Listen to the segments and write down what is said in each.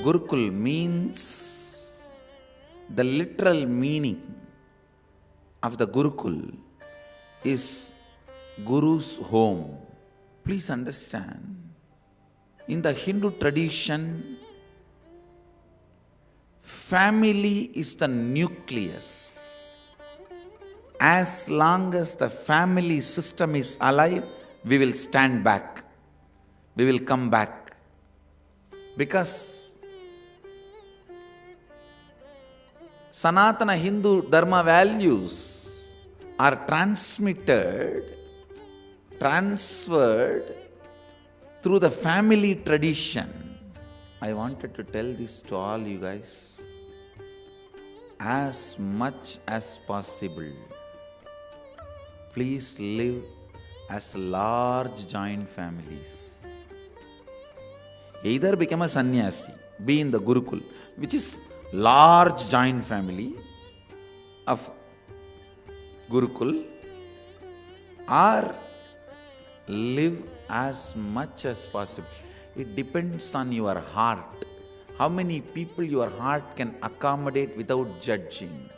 Gurukul means, the literal meaning of the Gurukul is Guru's home. Please understand, in the Hindu tradition, family is the nucleus. As long as the family system is alive, we will stand back. We will come back. Because Sanatana Hindu Dharma values are transferred through the family tradition. I wanted to tell this to all you guys. As much as possible, please live as large joint families. Either become a sannyasi, be in the Gurukul, which is large joint family of Gurukul, or live as much as possible. It depends on your heart. How many people your heart can accommodate without judging.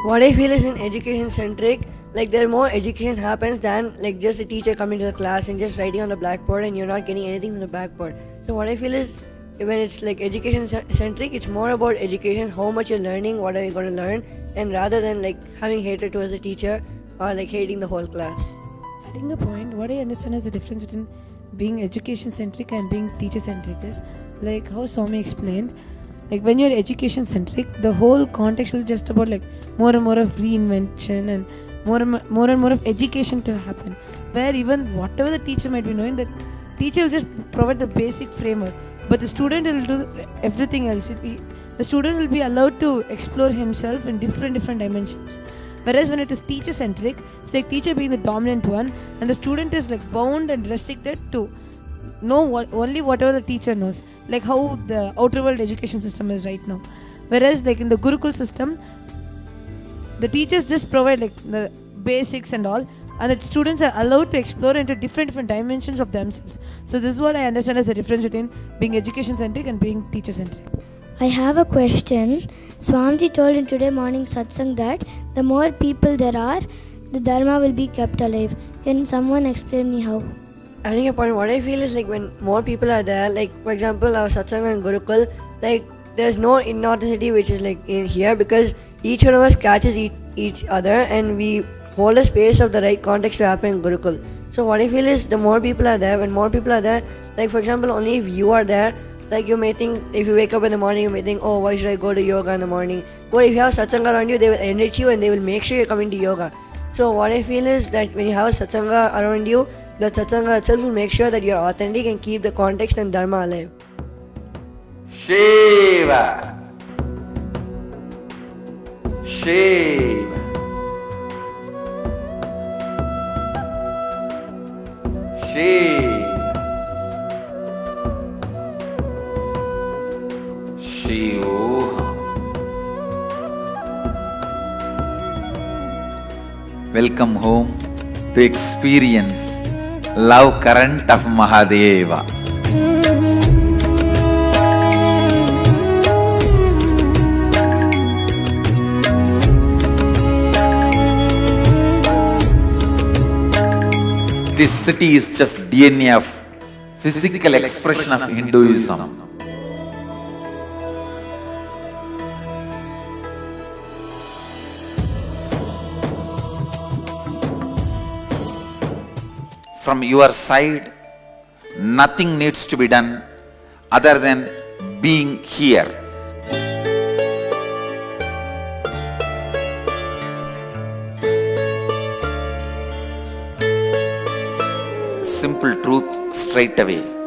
What I feel is in education centric, like there more education happens than like just a teacher coming to the class and just writing on the blackboard and you're not getting anything from the blackboard. So what I feel is when it's like education centric, it's more about education, how much you're learning, what are you going to learn, and rather than like having hatred towards the teacher or like hating the whole class. Adding the point, what I understand is the difference between being education centric and being teacher centric is like how Swami explained. Like when you're education centric, the whole context will just about like more and more of reinvention and more and more of education to happen. Where even whatever the teacher might be knowing, the teacher will just provide the basic framework, but the student will do everything else. The student will be allowed to explore himself in different dimensions. Whereas when it is teacher centric, it's like teacher being the dominant one and the student is like bound and restricted to know only whatever the teacher knows, like how the outer world education system is right now. Whereas like in the Gurukul system, the teachers just provide like the basics and all, and the students are allowed to explore into different dimensions of themselves. So this is what I understand as the difference between being education centric and being teacher centric. I have a question. Swamiji told in today morning satsang that the more people there are, the Dharma will be kept alive. Can someone explain me how? I think a point. What I feel is like when more people are there, like for example, our satsanga and Gurukul, like there's no inauthenticity which is like in here because each one of us catches each other and we hold a space of the right context to happen in Gurukul. So what I feel is the more people are there, when more people are there, like for example, only if you are there, like you may think, if you wake up in the morning, you may think, oh, why should I go to yoga in the morning? But if you have satsanga around you, they will enrich you and they will make sure you're coming to yoga. So what I feel is that when you have satsanga around you, the satsanga itself will make sure that you're authentic and keep the context and dharma alive. Shiva. Shiva. Shiva. Shiva. Welcome home to experience love current of Mahadeva. This city is just DNA of physical expression of Hinduism. From your side, nothing needs to be done other than being here. Simple truth straight away.